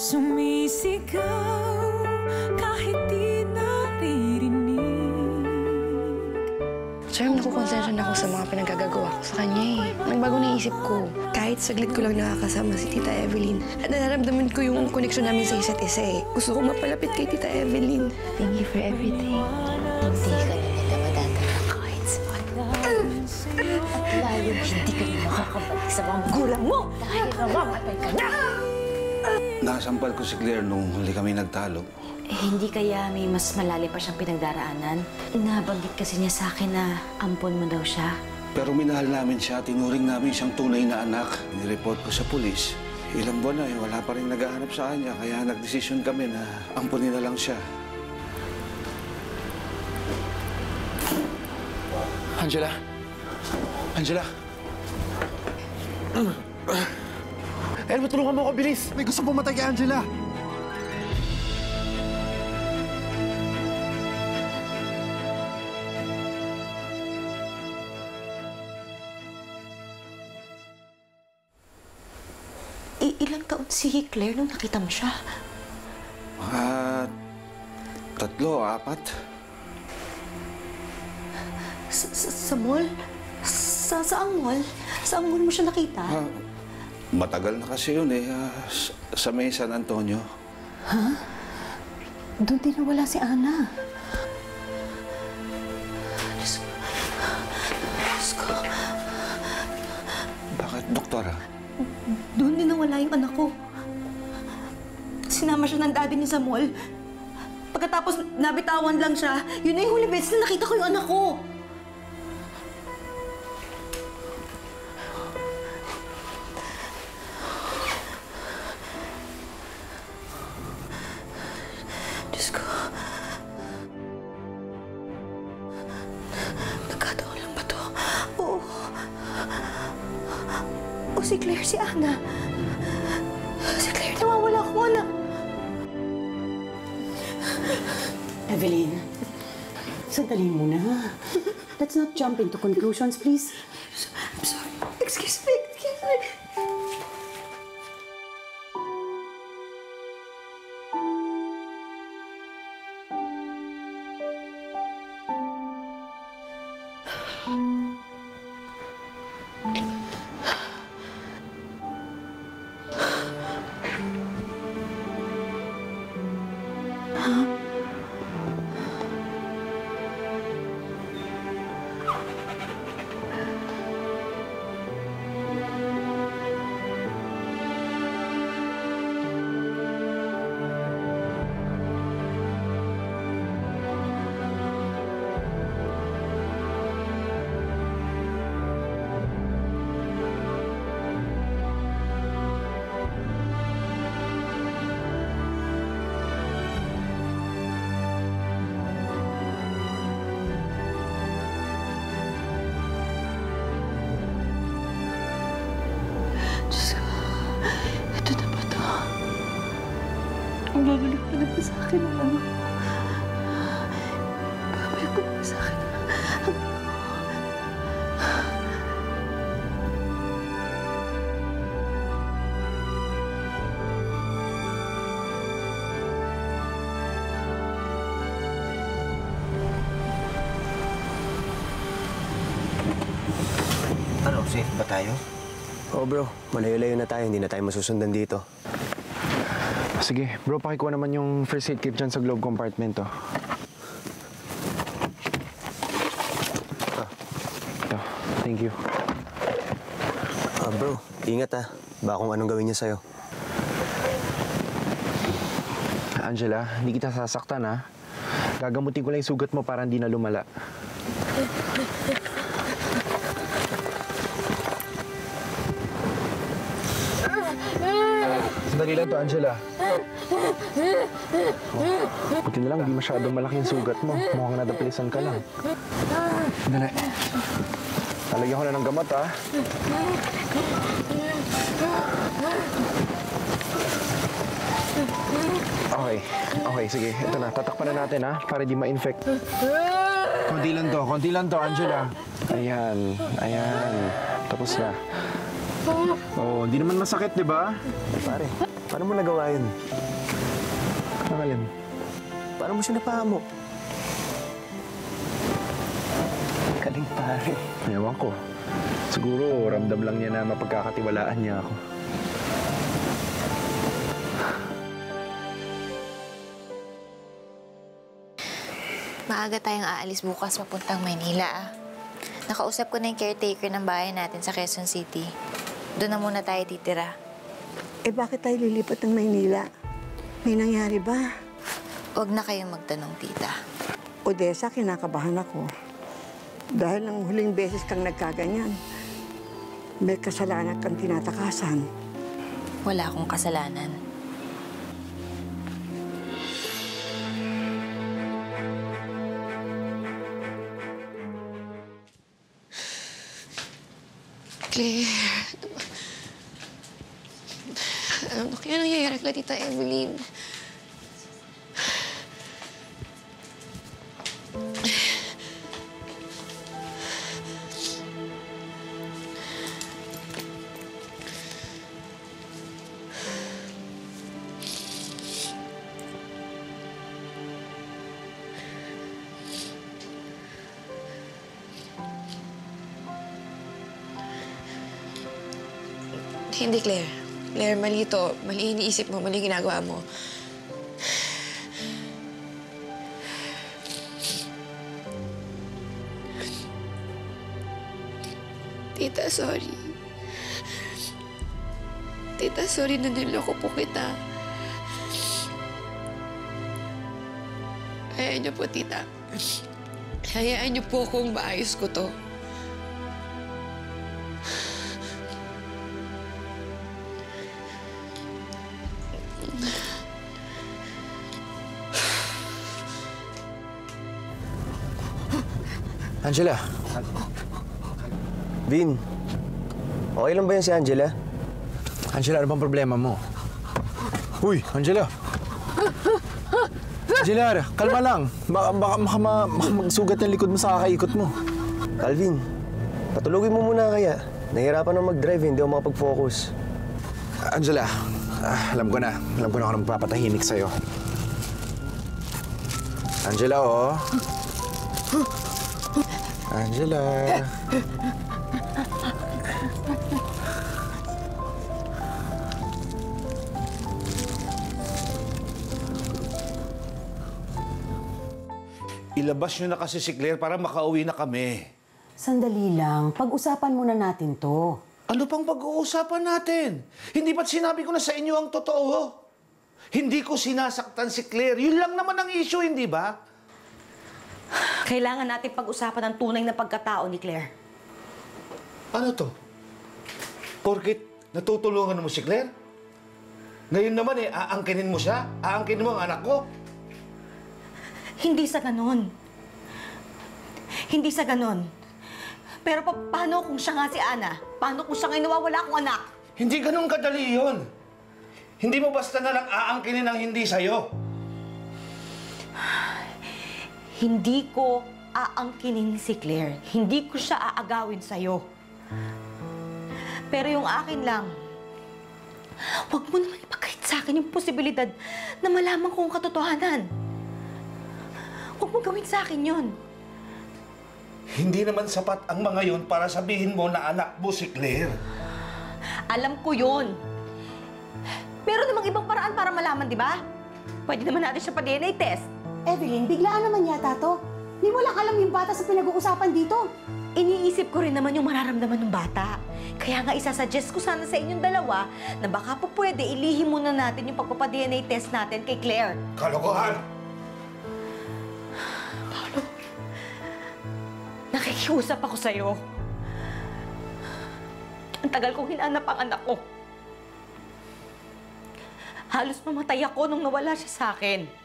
Sumisigaw kahit di naririnig. Charm, nakukonsensya na ako sa mga pinagagagawa ko sa kanya eh. Nagbago na isip ko. Kahit saglit ko lang nakakasama si Tita Evelyn. At nararamdaman ko yung koneksyon namin sa isa't isa eh. Gusto ko mapalapit kay Tita Evelyn. Thank you for everything. Hindi ka na nila madadala kahit saan. At lalo hindi ka na makakabalik sa mga magulang mo dahil namamatay ka na! Nakasampal ko si Claire nung huli kami nagtalo. Hindi kaya may mas malalim pa siyang pinagdaraanan? Nabanggit kasi niya sa akin na ampon mo daw siya. Pero minahal namin siya, tinuring namin siyang tunay na anak. Nireport ko sa pulis. Ilang buwan na wala pa rin naghahanap sa kanya, kaya nagdesisyon kami na ampunin na lang siya. Angela? Angela? Elmo, tulungan mo ako, bilis! May gusto pumatay kay Angela! Ilang taon si Claire nung nakita mo siya? Mga 3, 4. Sa mall? Saang mall? Saang mall mo siya nakita? Matagal na kasi yun eh, sa may San Antonio. Ha? Doon din nawala si Ana. Diyos ko. Bakit, doktora? Doon din nawala yung anak ko. Sinama siya ng daddy niya sa mall. Pagkatapos nabitawan lang siya, yun na yung huli beses na nakita ko yung anak ko. Diyos ko. Nagkataon lang ba to? Oo. O si Claire, si Ana. Si Claire, nawawala ko, anak. Evelyn, sandali muna. Let's not jump into conclusions, please. I'm sorry. Excuse me. Ang babalik pa na ba sa akin ang ano? Babalik pa na sa akin ang ano? Ano, safe ba tayo? Oo bro, malayo-layo na tayo. Hindi na tayo masusundan dito. Sige, bro, pakikuha naman yung first aid kit dyan sa glove compartment, oh. Ito, thank you. Bro, ingat ah. Baka kung anong gawin niya sa'yo. Angela, hindi kita sasaktan, ha? Gagamutin ko lang yung sugat mo para hindi na lumala. Sandali lang to, Angela. Buti na lang, hindi masyadong malaki yung sugat mo. Mukhang nadapilisan ka lang. Dali. Talagyan ko na ng gamot, ha? Okay. Okay, sige. Ito na. Tatakpan na natin, ha? Para di ma-infect. Konti lang to, Angela. Ayan. Ayan. Tapos na. Oh, hindi naman masakit, di ba? Pare. Paano mo nagawa yun? Ang alin? Paano mo siya napahamo? Galing pare. Ewan ko. Siguro ramdam lang niya na mapagkakatiwalaan niya ako. Maaga tayong aalis bukas papuntang Maynila, ah. Nakausap ko na yung caretaker ng bahay natin sa Quezon City. Doon na muna tayo titira. Eh bakit tayo lilipat ng Maynila? May nangyari ba? Huwag na kayong magtanong, tita. Odessa, kinakabahan ako. Dahil nang huling beses kang nagkaganyan, may kasalanan kang tinatakasan. Wala akong kasalanan. Claire, ano kaya nangyayari kay Tita Evelyn? Hindi, Claire. Claire, mali ito. Mali iniisip mo, mali ginagawa mo. Tita, sorry. Tita, sorry na niloko po kita. Hayaan niyo po, tita. Hayaan niyo po kung maayos ko to. Angela. Vin, okay lang ba yan si Angela? Angela, ano bang problema mo? Uy, Angela! Angela, kalma lang. Baka magsugat ng likod mo sa kakaikot mo. Calvin, patulogin mo muna kaya. Nahihirapan na mag-drive, hindi ako makapag-focus. Angela, alam ko na. Alam ko na kung magpapatahimik sa'yo. Angela, oh. Angela. Ilabas nyo na kasi si Claire para makauwi na kami. Sandali lang. Pag-usapan muna natin to. Ano pang pag-uusapan natin? Hindi ba't sinabi ko na sa inyo ang totoo? Hindi ko sinasaktan si Claire. Yun lang naman ang issue, hindi ba? Kailangan natin pag-usapan ang tunay na pagkatao ni Claire. Ano to? Porkit natutulungan mo si Claire? Ngayon naman aangkinin mo siya? Aangkinin mo ang anak ko? Hindi sa ganon. Hindi sa ganon. Pero paano kung siya nga si Ana? Paano kung siya ngayon nawawala akong anak? Hindi ganun kadali yun. Hindi mo basta na lang aangkinin ang hindi sa'yo. Hindi ko aangkinin si Claire. Hindi ko siya aagawin sa'yo. Pero yung akin lang, huwag mo naman ipakait sa akin yung posibilidad na malaman ko ang katotohanan. Huwag mo gawin sa akin yun. Hindi naman sapat ang mga yun para sabihin mo na anak mo si Claire. Alam ko yun. Pero namang ibang paraan para malaman, di ba? Pwede naman natin siya pa-DNA test. Evelyn, biglaan naman yata to. Di mo lang alam yung bata sa pinag-uusapan dito. Iniisip ko rin naman yung mararamdaman ng bata. Kaya nga isasuggest ko sana sa inyong dalawa na baka po pwede ilihim muna natin yung pagpapa-DNA test natin kay Claire. Kalokohan! Paolo, nakikiusap ako sa'yo. Ang tagal kong hinanap ang anak ko. Halos mamatay ako nung nawala siya sa akin.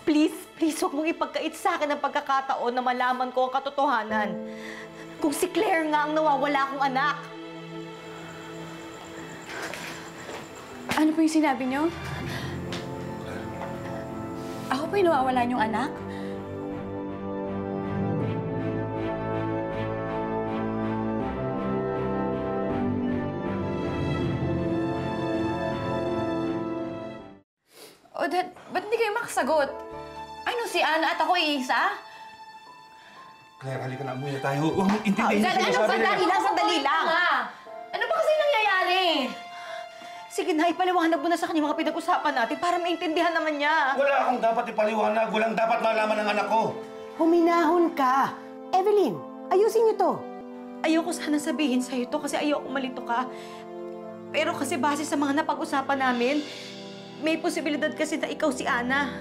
Please, huwag mong ipagkait sa akin ang pagkakataon na malaman ko ang katotohanan. Kung si Claire nga ang nawawala akong anak. Ano po yung sinabi niyo? Ako po yung nawawala niyong anak? O, Dad, ba't hindi kayo makasagot? Ano, si Ana at ako iisa? Claire, halika na. Umuwi na tayo. Huwag mong intindihin yung sinasabi nila. Sandali lang! Ano ba kasi nangyayari? Sige na, ipaliwanag mo na sa kanya mga pinag-usapan natin para maintindihan naman niya. Wala akong dapat ipaliwanag. Walang dapat malaman ng anak ko. Huminahon ka. Evelyn, ayusin niyo to. Ayoko sana sabihin sa'yo to kasi ayoko malito ka. Pero kasi base sa mga napag-usapan namin, may posibilidad kasi na ikaw si Ana.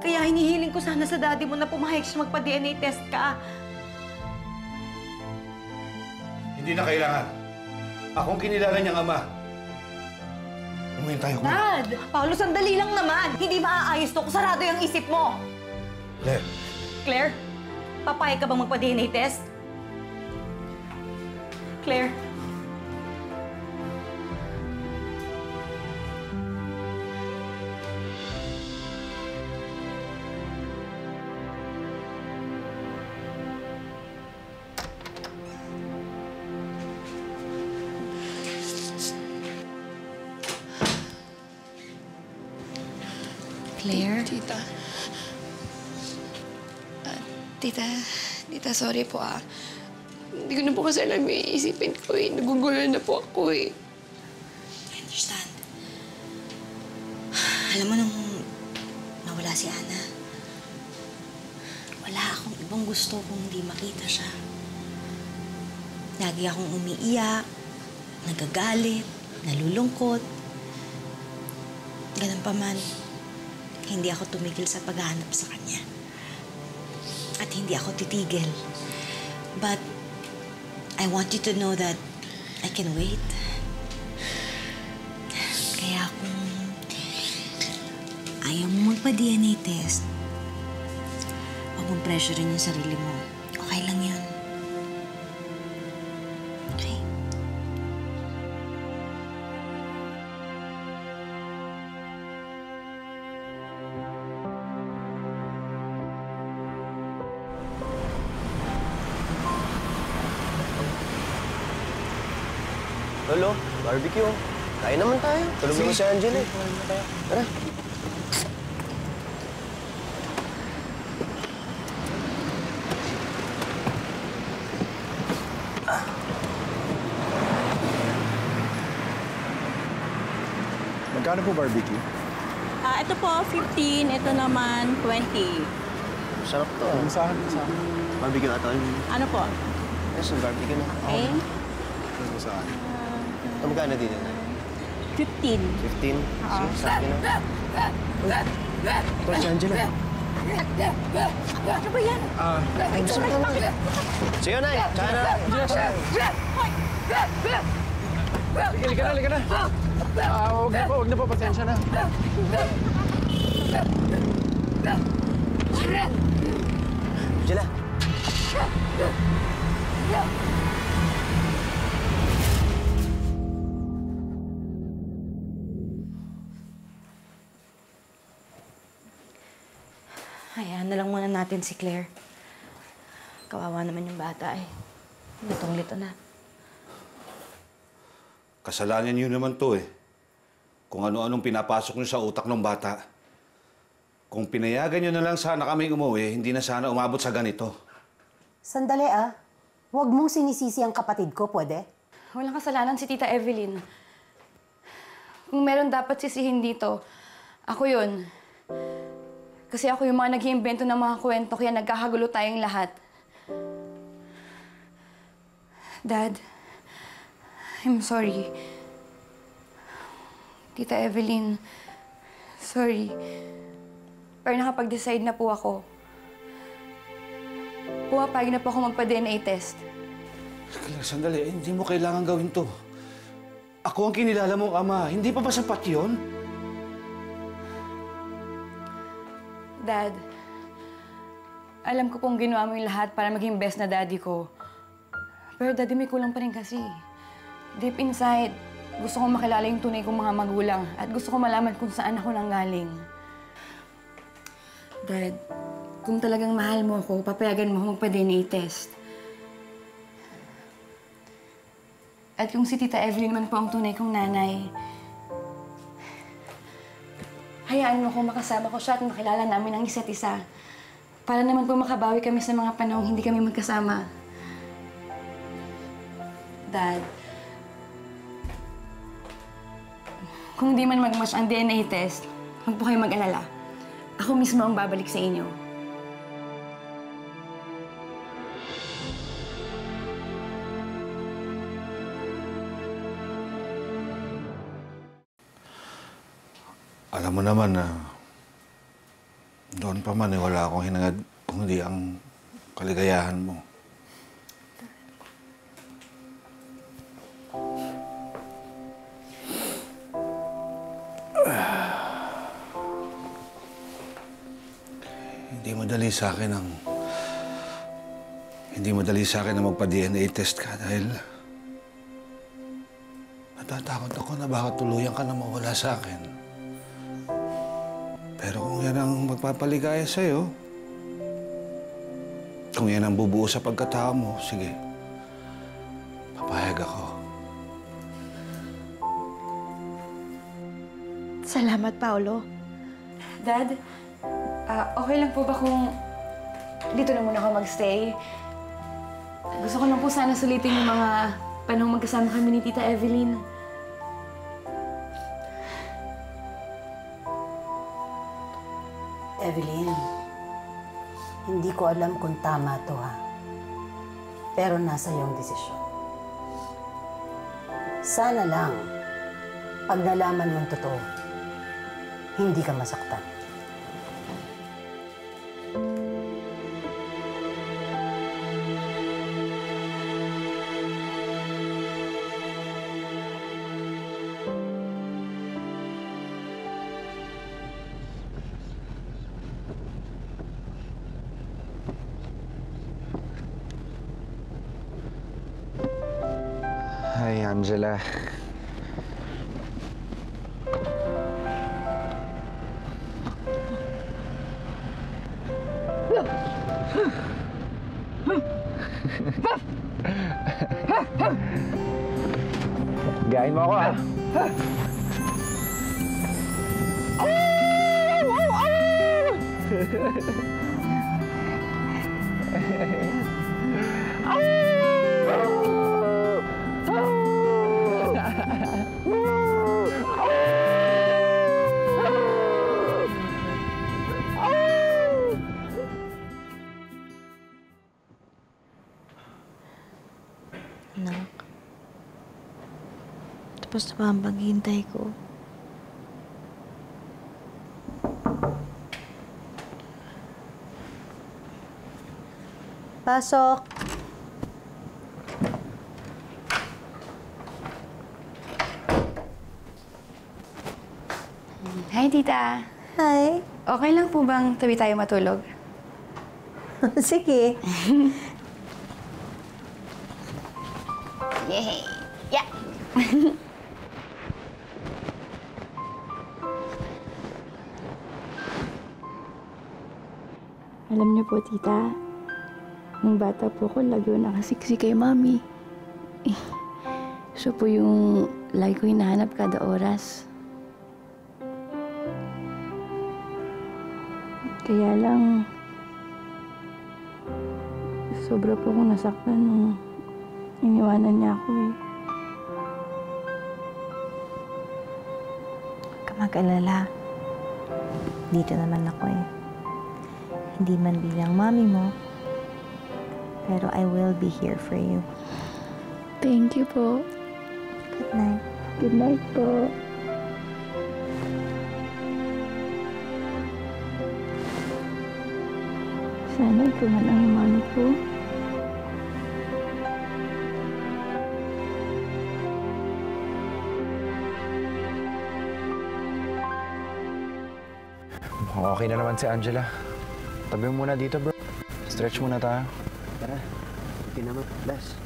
Kaya hinihiling ko sana sa daddy mo na pumayag siya magpa-DNA test ka. Hindi na kailangan. Akong kinilala niyang ama. Umuwi tayo. Dad! Paolo, sandali lang naman. Hindi maaayos to kung sarado yung isip mo. Claire. Claire, papayag ka bang magpa-DNA test? Claire? Claire? Tita, sorry po Hindi ko na po kasi alam yung iisipin ko eh. Nagugulo na po ako eh. I understand. Alam mo, nung nawala si Ana, wala akong ibang gusto kung hindi makita siya. Lagi akong umiiyak, nagagalit, nalulungkot. Ganun pa man, hindi ako tumigil sa paghahanap sa kanya. At hindi ako titigil. But I want you to know that I can wait. Kaya kung ayaw mo magpa-DNA test, huwag mong pressurein yung sarili mo. Okay lang yun. Okay? Lolo, barbecue. Kain naman tayo. Tulog naman si Angela eh. Tara. Magkano po barbecue? Ito po, 15. Ito naman, 20. Sarap to. Sa akin. Barbecue atol. Ano po? Yes, barbecue na. Okay. Ano sa akin? Magkano dito na? 15. 15? Sige, sa akin na. Ito si Angela. Ano ba yan? Ay, gusto mo naman. Sige, Nay. Tsaka na. Halika na. Huwag na po. Pasensya na. Angela. Hayaan na lang muna natin si Claire. Kawawa naman yung bata eh. Litong-lito na. Kasalanan niyo naman to eh. Kung ano-anong pinapasok niyo sa utak ng bata. Kung pinayagan niyo na lang sana kami umuwi, hindi na sana umabot sa ganito. Sandali Huwag mong sinisisi ang kapatid ko, pwede? Walang kasalanan si Tita Evelyn. Kung meron dapat sisihin dito, ako yun. Kasi ako yung mga nag-iimbento ng mga kwento, kaya nagkakagulo tayong lahat. Dad, I'm sorry. Tita Evelyn, sorry. Pero nakapag-decide na po ako. Pumapayag na po ako magpa-DNA test. Claire, sandali. Hindi mo kailangan gawin to. Ako ang kinilala mong ama. Hindi pa ba sapat yun? Dad, alam ko pong ginawa mo yung lahat para maging best na daddy ko. Pero daddy, may kulang pa rin kasi. Deep inside, gusto kong makilala yung tunay kong mga magulang at gusto ko malaman kung saan ako nanggaling. Dad, kung talagang mahal mo ako, papayagan mo ako magpa-DNA test. At kung si Tita Evelyn man po ang tunay kong nanay, hayaan mo kung makasama ko siya at makilala namin ang isa't isa. Para naman po makabawi kami sa mga panahong hindi kami magkasama. Dad, kung di man mag-match ang DNA test, huwag po kayo mag-alala. Ako mismo ang babalik sa inyo. Alam mo naman na doon pa man wala akong hinangad kung hindi ang kaligayahan mo. Hindi madali sa akin ang magpa-DNA test ka dahil natatakot ako na baka tuluyan ka na mawala sa akin. Pero kung yan ang magpapaligaya sa'yo, kung yan ang bubuo sa pagkatao mo, sige, papayag ako. Salamat, Paolo. Dad, okay lang po ba kung dito na muna ako magstay? Gusto ko lang po sana sulitin yung mga panahong magkasama kami ni Tita Evelyn. Evelyn, hindi ko alam kung tama to ha. Pero nasa iyong desisyon. Sana lang, pag nalaman mo ang totoo, hindi ka masaktan. Hi, Angela. Gain mo ako, ha? Anak, tapos na ba ang paghihintay ko? Pasok! Hi, Tita. Hi. Okay lang po bang tabi tayo matulog? Sige. Yay! Yeah! Alam niyo po, Tita, nung bata po ko, lagi ko nakasiksik kay Mami. Siya po yung lagi ko hinahanap kada oras. Kaya lang, sobra po akong nasaktan nung iniwanan niya ako eh. Huwag ka mag-alala. Dito naman ako eh. Hindi man bilang mami mo, pero I will be here for you. Thank you po. Good night. Good night po. Sana ikaw na lang yung mami ko. Mukhang okay na naman si Angela. Tabi mo muna dito, bro. Stretch muna tayo. Tara, okay naman. Last.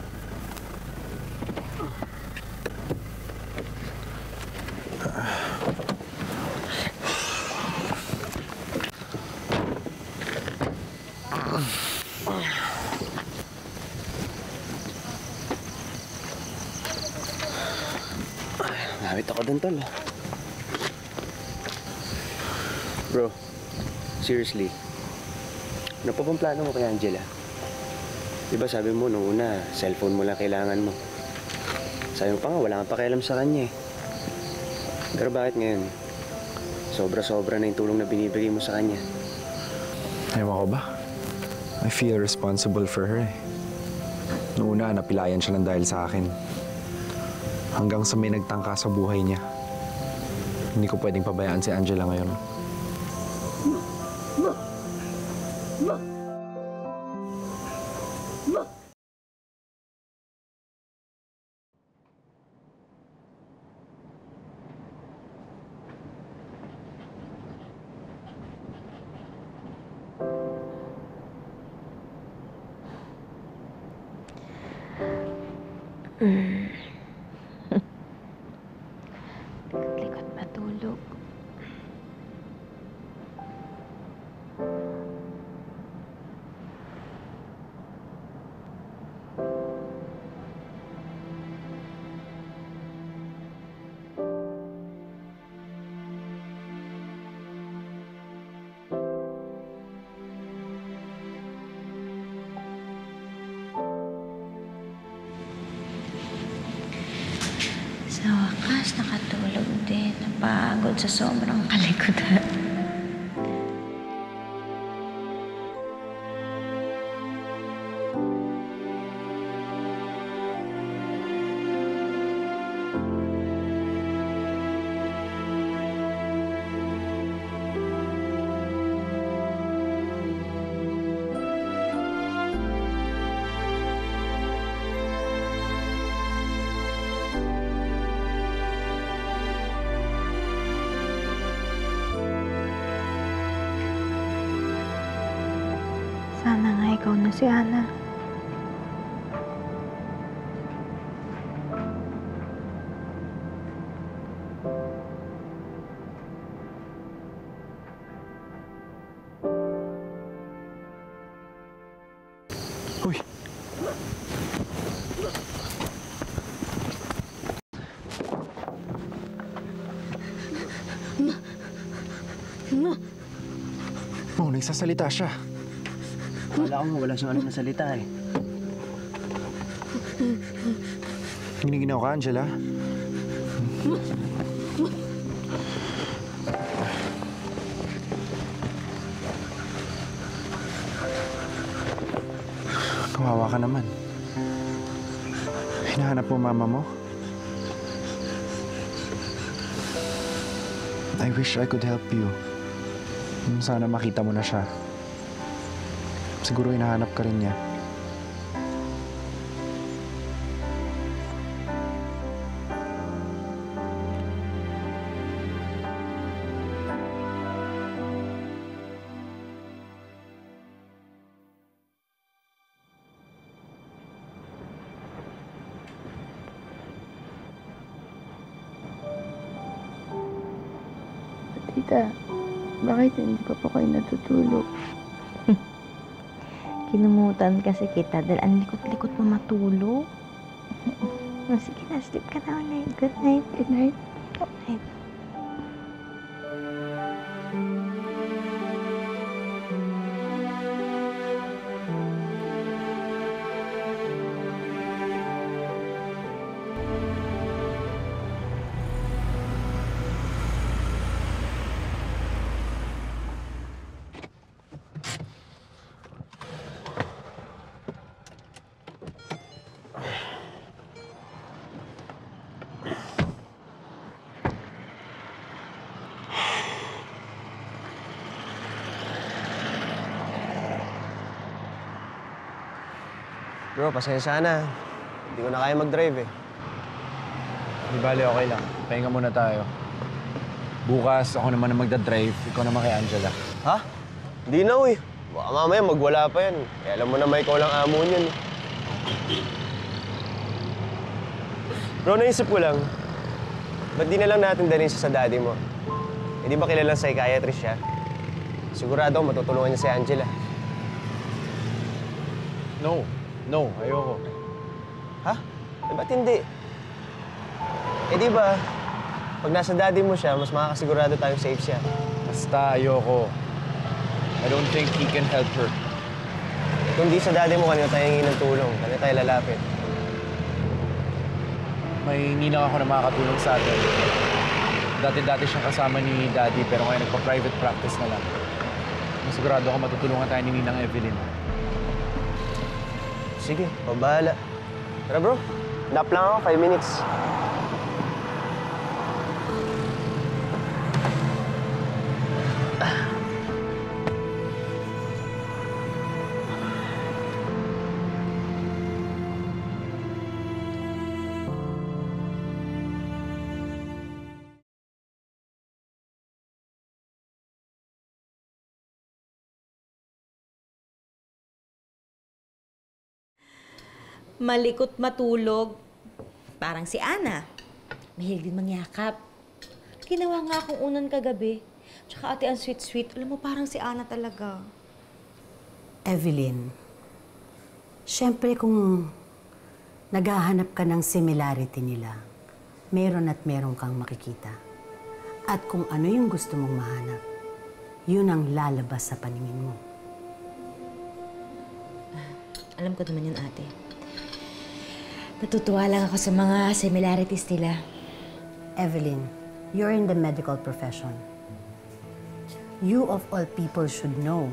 Namit ako dun, tol. Bro, seriously, ano pa bang plano mo kay Angela? Diba sabi mo nung una, cellphone mo lang kailangan mo. Sabi mo pa nga, wala kang pakialam sa kanya eh. Pero bakit ngayon? Sobra-sobra na yung tulong na binibigay mo sa kanya. Ewan ko ba? I feel responsible for her eh. Noong una, napilayan siya ng dahil sa akin. Hanggang sa may nagtangka sa buhay niya. Hindi ko pwedeng pabayaan si Angela ngayon. Likot matulog. Sa wakas, nakatulog din. Napagod sa sobrang kalikutan. Sana nga ikaw na si Ana. Uy! Oh, nagsasalita siya. Wala ko wala siyang alam na salita eh. Giniginaw ka, Angela? Kawawa ka naman. Hinahanap mo mama mo? I wish I could help you. Sana makita mo na siya. Siguro hinahanap ka rin niya. Tita, bakit hindi pa po kayo natutulog? Kinumutan kasi kita dahil ang likot-likot mo matulog. Sige na, sleep ka na ulit. Good night. Good night. Good night. Bro, pasensya na. Hindi ko na kaya mag-drive eh. Di bali, okay lang. Pahinga muna tayo. Bukas, ako naman ang magdadrive. Ikaw naman kay Angela. Ha? Hindi na, uy. Baka mamaya magwala pa yan. Kaya alam mo naman ikaw lang amo niyan. Bro, naisip ko lang, ba't di na lang natin dalhin siya sa daddy mo? Eh, di ba kilalang psychiatrist siya? Sigurado ako matutulungan niya si Angela. No, ayoko. Ha? Eh, ba't hindi? Eh, di ba, pag nasa daddy mo siya, mas makakasigurado tayong safe siya. Basta ayoko. I don't think he can help her. Kung di sa daddy mo, kanina tayo hingin ng tulong. Kanina tayo lalapit. May ninang ako na makakatulong sa atin. Dati-dati siyang kasama ni Daddy, pero ngayon nagpa-private practice na lang. Masigurado ako matutulungan tayo ni Ninang Evelyn. Sige, pabahala. Tara bro, nap lang ako, 5 minutes. Malikot matulog. Parang si Ana. Mahilig din mangyakap. Ginawa nga akong unan kagabi. Tsaka ate, ang sweet-sweet. Alam mo, parang si Ana talaga. Evelyn, syempre kung naghahanap ka ng similarity nila, meron at meron kang makikita. At kung ano yung gusto mong mahanap, yun ang lalabas sa paningin mo. Alam ko naman yun, ate. Natutuwa lang ako sa mga similarities nila. Evelyn, you're in the medical profession. You of all people should know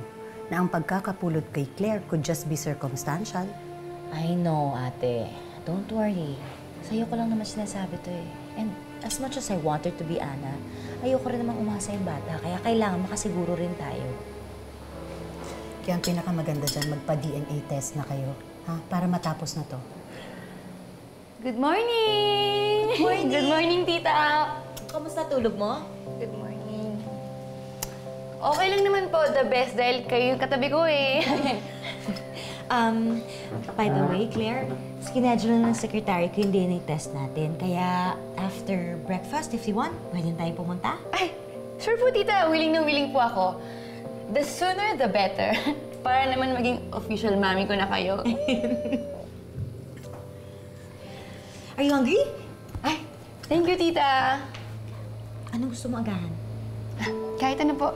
na ang pagkakapulot kay Claire could just be circumstantial. I know, ate. Don't worry. Sa'yo ko lang naman sinasabi to eh. And as much as I wanted to be Ana, ayoko rin namang umasa yung bata. Kaya kailangan makasiguro rin tayo. Kaya ang pinakamaganda dyan, magpa-DNA test na kayo. Ha? Para matapos na to. Good morning! Good morning! Good morning, tita! Kamusta tulog mo? Good morning. Okay lang naman po, the best dahil kayo yung katabi ko eh. By the way, Claire, schedule ng secretary ko yung DNA test natin. Kaya after breakfast, if you want, pwede tayong pumunta. Ay, sure po, tita. Willing na willing po ako. The sooner, the better. Para naman maging official mami ko na kayo. Are you hungry? Ay, thank you, tita. Anong gusto mo agahan? Kahit ano po.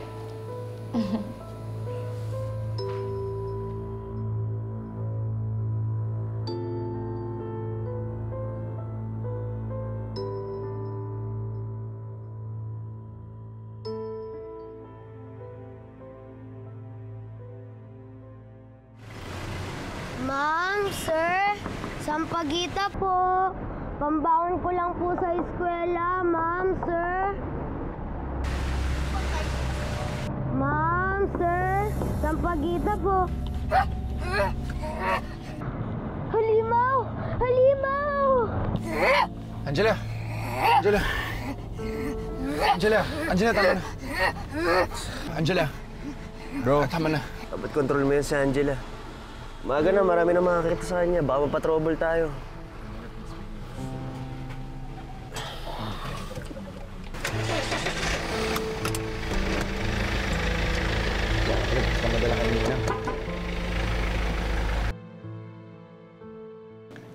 Ma'am, sir, sampagita po. Pambaon ko lang po sa eskwela, ma'am, sir. Ma'am, sir, sampagita po. Halimaw! Halimaw! Angela! Angela! Angela! Angela, tama na. Angela! Bro, tama na. Dapat control mo yun si Angela. Umaga na, marami na makakita sa kanya. Baka mapatrouble tayo.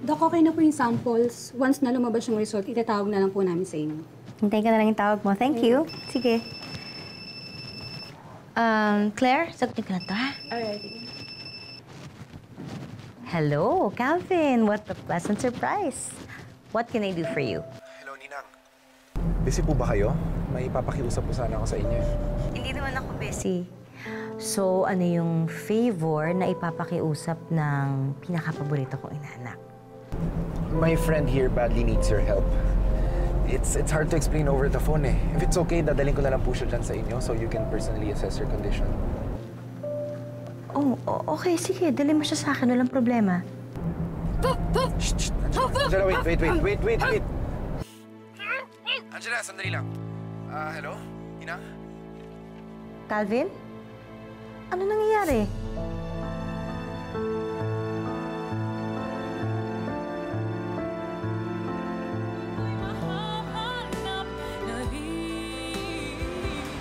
Dok, okay na po yung samples. Once na lumabas yung result, itatawag na lang po namin sa inyo. Hintayin ka na lang yung tawag mo. Thank you. Sige. Claire, sagutin ka na to, ha? Alright. Hello, Calvin. What a pleasant surprise. What can I do for you? Hello, Ninang. Busy po ba kayo? May papakiusap po sana ako sa inyo. Hindi naman ako busy. So, ano yung favor na ipapakiusap ng pinakapaborito kong inaanak? My friend here badly needs your help. It's hard to explain over the phone eh. If it's okay, dadalhin ko na lang po siya dyan sa inyo so you can personally assess her condition. Oh, okay. Sige, dali mo siya sa akin. Walang problema. Shh, shh. Angela, wait. Angela, sandali lang. Hello? Ninang? Calvin? Ano nangyayari?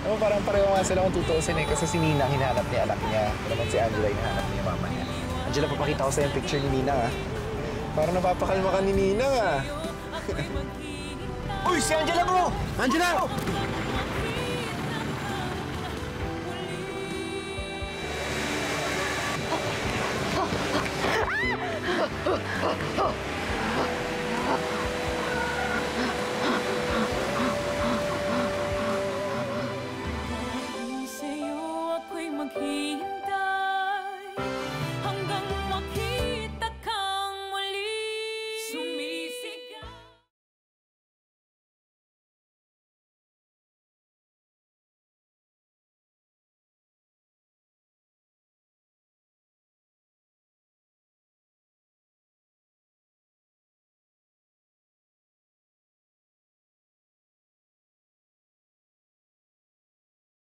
Ano, parang pareho nga sila kung tutuusin eh. Kasi si Ninang hinahanap niya anak niya. Naman si Angela hinahanap niya mama niya. Angela, papakita ko sa'yo yung picture ni Ninang, ah. Parang napapakalma ka ni Ninang, ah. Uy, si Angela, bro! Angela!